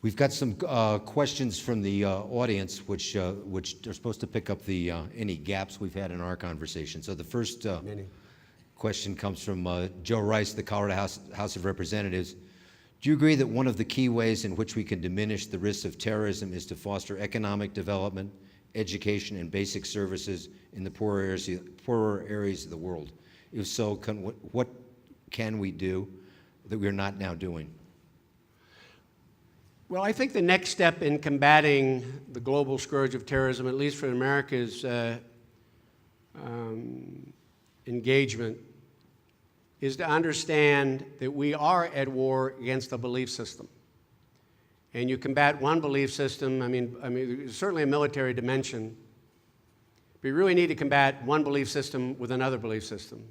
We've got some questions from the audience, which are supposed to pick up the any gaps we've had in our conversation. So the first question comes from Joe Rice, the Colorado House of Representatives. Do you agree that one of the key ways in which we can diminish the risks of terrorism is to foster economic development, education, and basic services in the poorer areas of the world? If so, what can we do that we're not now doing? Well, I think the next step in combating the global scourge of terrorism, at least for America's engagement, is to understand that we are at war against a belief system. And you combat one belief system, I mean, there's certainly a military dimension, but you really need to combat one belief system with another belief system.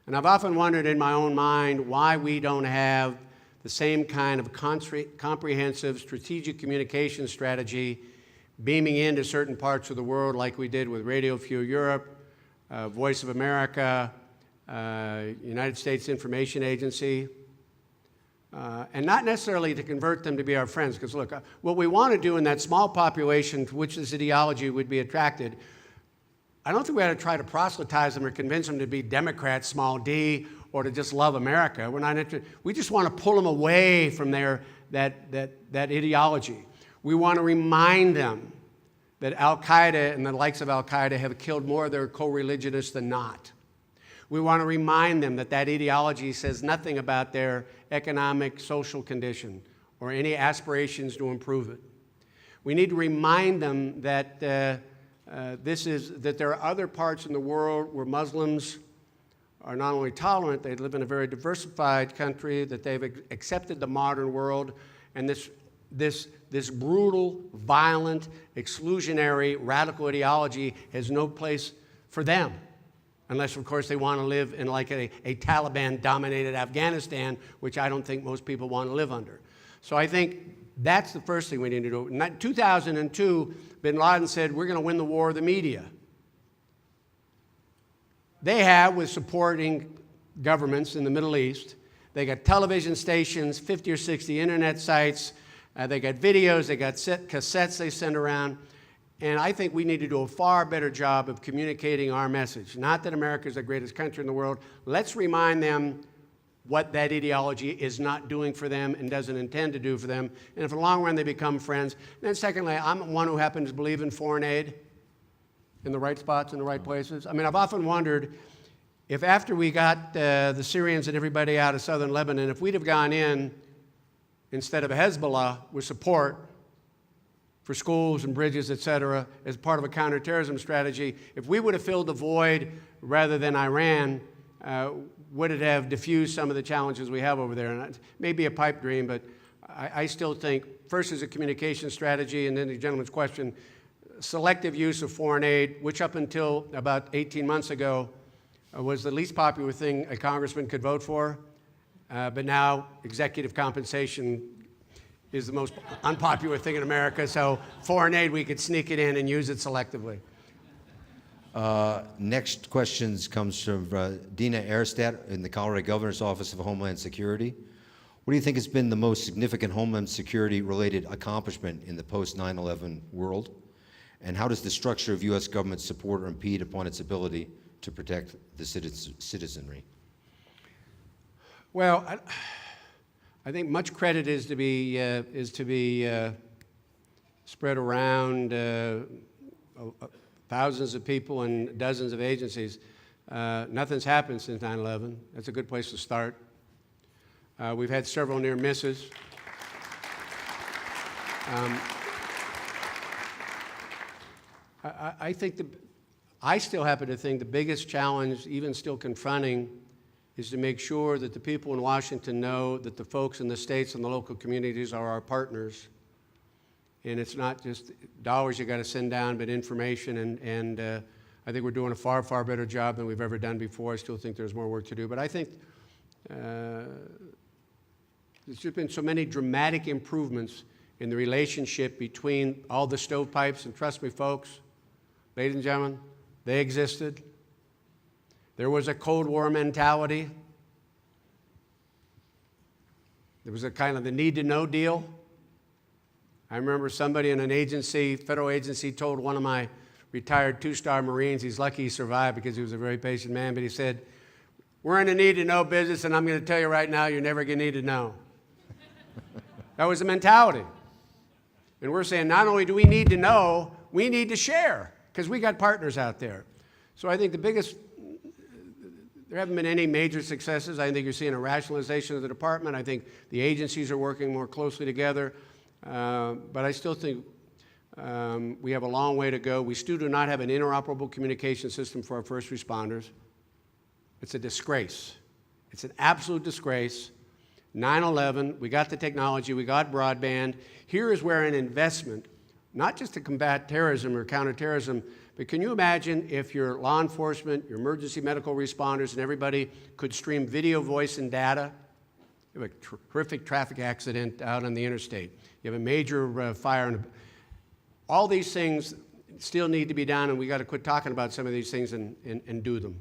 And I've often wondered in my own mind why we don't have the same kind of comprehensive strategic communication strategy beaming into certain parts of the world like we did with Radio Free Europe, Voice of America, United States Information Agency, and not necessarily to convert them to be our friends, because look, what we want to do in that small population to which this ideology would be attracted, I don't think we ought to try to proselytize them or convince them to be Democrats, small d, or to just love America. We're not interested. We just want to pull them away from that ideology. We want to remind them that Al-Qaeda and the likes of Al-Qaeda have killed more of their co-religionists than not. We want to remind them that ideology says nothing about their economic, social condition or any aspirations to improve it. We need to remind them that that there are other parts in the world where Muslims are not only tolerant, they live in a very diversified country, that they've accepted the modern world, and this brutal, violent, exclusionary, radical ideology has no place for them, unless, of course, they want to live in like a Taliban-dominated Afghanistan, which I don't think most people want to live under. So I think that's the first thing we need to do. In 2002, bin Laden said, we're going to win the war of the media. They have, with supporting governments in the Middle East, they got television stations, 50 or 60 internet sites, they got videos, they got cassettes they send around, and I think we need to do a far better job of communicating our message. Not that America is the greatest country in the world. Let's remind them what that ideology is not doing for them and doesn't intend to do for them, and if in the long run they become friends. And then secondly, I'm one who happens to believe in foreign aid in the right spots, in the right places. I mean, I've often wondered if after we got the Syrians and everybody out of southern Lebanon, if we'd have gone in instead of Hezbollah with support for schools and bridges, et cetera, as part of a counterterrorism strategy, if we would have filled the void rather than Iran, would it have diffused some of the challenges we have over there? And it may be a pipe dream, but I still think, first is a communication strategy, and then the gentleman's question, selective use of foreign aid, which up until about 18 months ago was the least popular thing a congressman could vote for, but now executive compensation is the most unpopular thing in America, so foreign aid, we could sneak it in and use it selectively. Next questions comes from Dina Erstadt in the Colorado Governor's Office of Homeland Security. What do you think has been the most significant Homeland Security-related accomplishment in the post-9/11 world? And how does the structure of U.S. government support or impede upon its ability to protect the citizenry? Well, I think much credit is to be spread around thousands of people and dozens of agencies. Nothing's happened since 9/11. That's a good place to start. We've had several near misses. I still happen to think the biggest challenge, even still confronting, is to make sure that the people in Washington know that the folks in the states and the local communities are our partners. And it's not just dollars you got to send down, but information. And I think we're doing a far, far better job than we've ever done before. I still think there's more work to do. But I think there's just been so many dramatic improvements in the relationship between all the stovepipes. And trust me, folks, ladies and gentlemen, they existed. There was a Cold War mentality. There was a kind of the need-to-know deal. I remember somebody in an agency, federal agency, told one of my retired two-star Marines, he's lucky he survived because he was a very patient man, but he said, "We're in a need-to-know business, and I'm going to tell you right now, you're never going to need to know." That was the mentality. And we're saying not only do we need to know, we need to share, because we got partners out there. So I think there haven't been any major successes. I think you're seeing a rationalization of the department. I think the agencies are working more closely together. But I still think we have a long way to go. We still do not have an interoperable communication system for our first responders. It's a disgrace. It's an absolute disgrace. 9/11, we got the technology, we got broadband. Here is where an investment, not just to combat terrorism or counterterrorism, but can you imagine if your law enforcement, your emergency medical responders, and everybody could stream video, voice, and data? You have a horrific traffic accident out on the interstate. You have a major fire. All these things still need to be done, and we got to quit talking about some of these things and do them.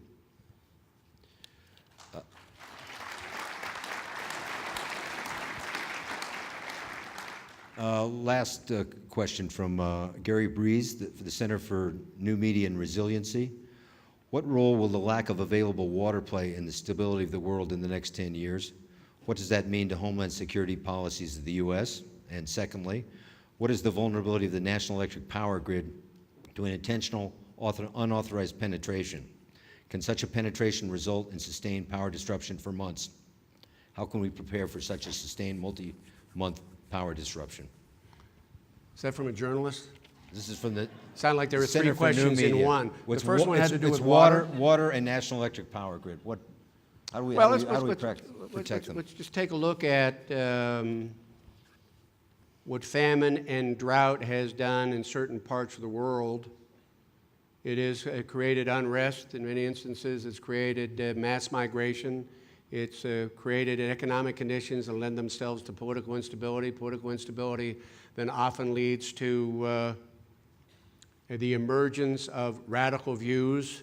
Last question from Gary Breeze for the Center for New Media and Resiliency. What role will the lack of available water play in the stability of the world in the next 10 years? What does that mean to Homeland Security policies of the U.S.? And secondly, what is the vulnerability of the National Electric Power Grid to an intentional, unauthorized penetration? Can such a penetration result in sustained power disruption for months? How can we prepare for such a sustained multi-month power disruption? Is that from a journalist? This is from the Sound like there were Center three for New questions in Media. one. What's The first one had to do with water, water. water, and National Electric Power Grid. How do we protect them? Let's just take a look at what famine and drought has done in certain parts of the world. It has created unrest in many instances. It's created mass migration. It's created economic conditions that lend themselves to political instability. Political instability then often leads to the emergence of radical views.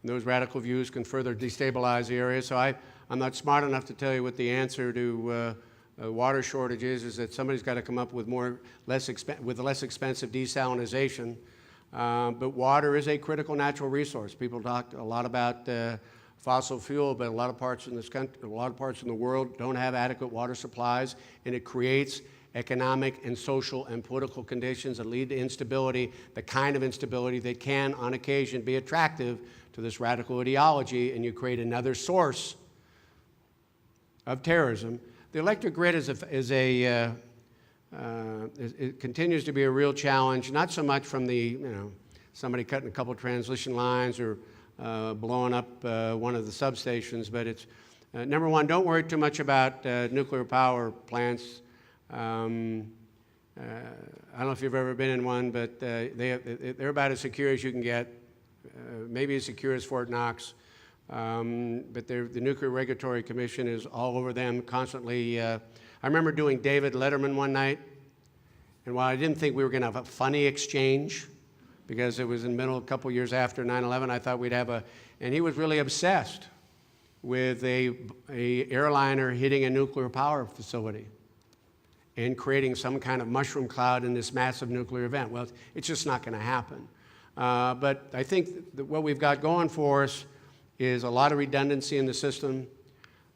And those radical views can further destabilize the area. So I'm not smart enough to tell you what the answer to water shortages is that somebody's got to come up with less expensive desalination. But water is a critical natural resource. People talk a lot about fossil fuel, but a lot of parts in this country, a lot of parts in the world don't have adequate water supplies, and it creates economic and social and political conditions that lead to instability, the kind of instability that can, on occasion, be attractive to this radical ideology, and you create another source of terrorism. The electric grid it continues to be a real challenge, not so much from somebody cutting a couple transmission lines or blowing up one of the substations, but it's, number one, don't worry too much about nuclear power plants. I don't know if you've ever been in one, but they're about as secure as you can get, maybe as secure as Fort Knox. But the Nuclear Regulatory Commission is all over them constantly. I remember doing David Letterman one night, and while I didn't think we were going to have a funny exchange, because it was in the middle, a couple years after 9/11, I thought we'd have and he was really obsessed with a airliner hitting a nuclear power facility and creating some kind of mushroom cloud in this massive nuclear event. Well, it's just not going to happen. But I think that what we've got going for us is a lot of redundancy in the system.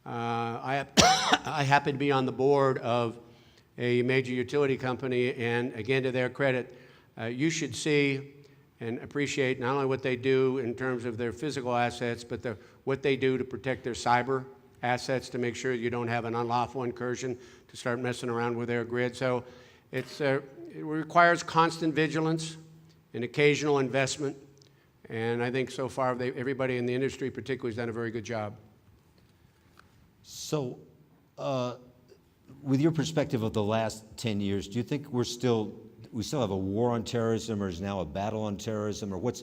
I happen to be on the board of a major utility company, and again, to their credit, you should see and appreciate not only what they do in terms of their physical assets, but what they do to protect their cyber assets to make sure you don't have an unlawful incursion to start messing around with their grid. So it requires constant vigilance and occasional investment. And I think so far everybody in the industry particularly has done a very good job. So with your perspective of the last 10 years, do you think we still have a war on terrorism, or is now a battle on terrorism, or what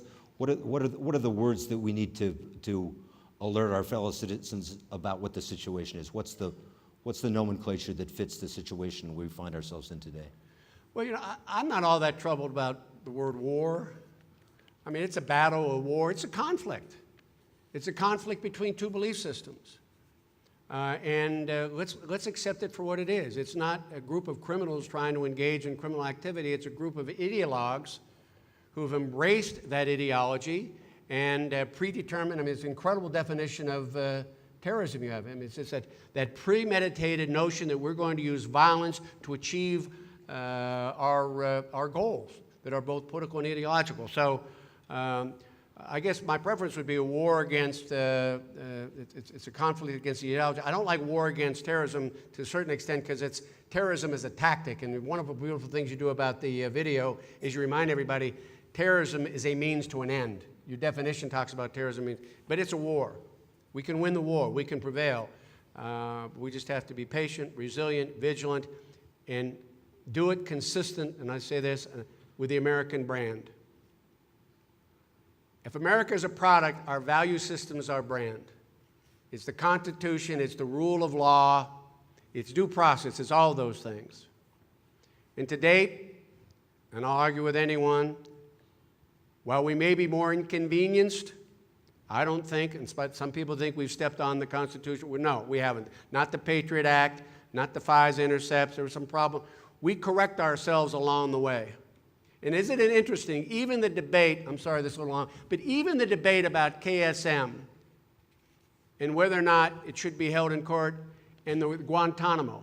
are the words that we need to alert our fellow citizens about what the situation is? What's the nomenclature that fits the situation we find ourselves in today? Well, I'm not all that troubled about the word war. I mean, it's a battle, a war, it's a conflict. It's a conflict between two belief systems. Let's accept it for what it is. It's not a group of criminals trying to engage in criminal activity. It's a group of ideologues who've embraced that ideology and predetermined. I mean, it's an incredible definition of terrorism you have. I mean, it's just that premeditated notion that we're going to use violence to achieve our goals that are both political and ideological. So I guess my preference would be a war against, it's a conflict against the ideology. I don't like war against terrorism to a certain extent because terrorism is a tactic. And one of the beautiful things you do about the video is you remind everybody terrorism is a means to an end. Your definition talks about terrorism, but it's a war. We can win the war. We can prevail. We just have to be patient, resilient, vigilant, and do it consistent, and I say this, with the American brand. If America is a product, our value system is our brand. It's the Constitution, it's the rule of law, it's due process, it's all those things. And to date, and I'll argue with anyone, while we may be more inconvenienced, I don't think, in spite some people think we've stepped on the Constitution. Well, no, we haven't. Not the Patriot Act, not the FISA intercepts. There was some problem. We correct ourselves along the way. And isn't it interesting, even the debate, I'm sorry this is a little long, but even the debate about KSM and whether or not it should be held in court and the Guantanamo,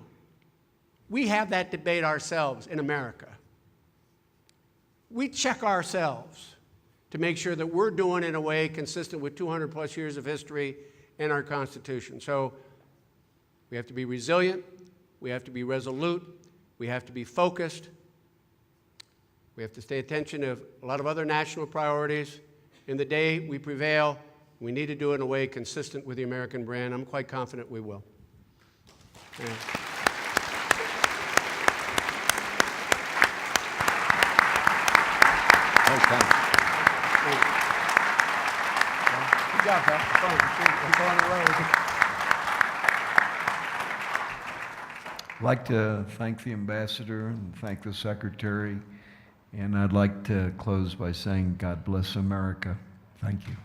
we have that debate ourselves in America. We check ourselves to make sure that we're doing it in a way consistent with 200 plus years of history and our Constitution. So we have to be resilient, we have to be resolute, we have to be focused, we have to stay attention to a lot of other national priorities. In the day we prevail, we need to do it in a way consistent with the American brand. I'm quite confident we will. Yeah. Okay. Good job, Pat. I'm going away. I'd like to thank the ambassador and thank the secretary, and I'd like to close by saying God bless America. Thank you.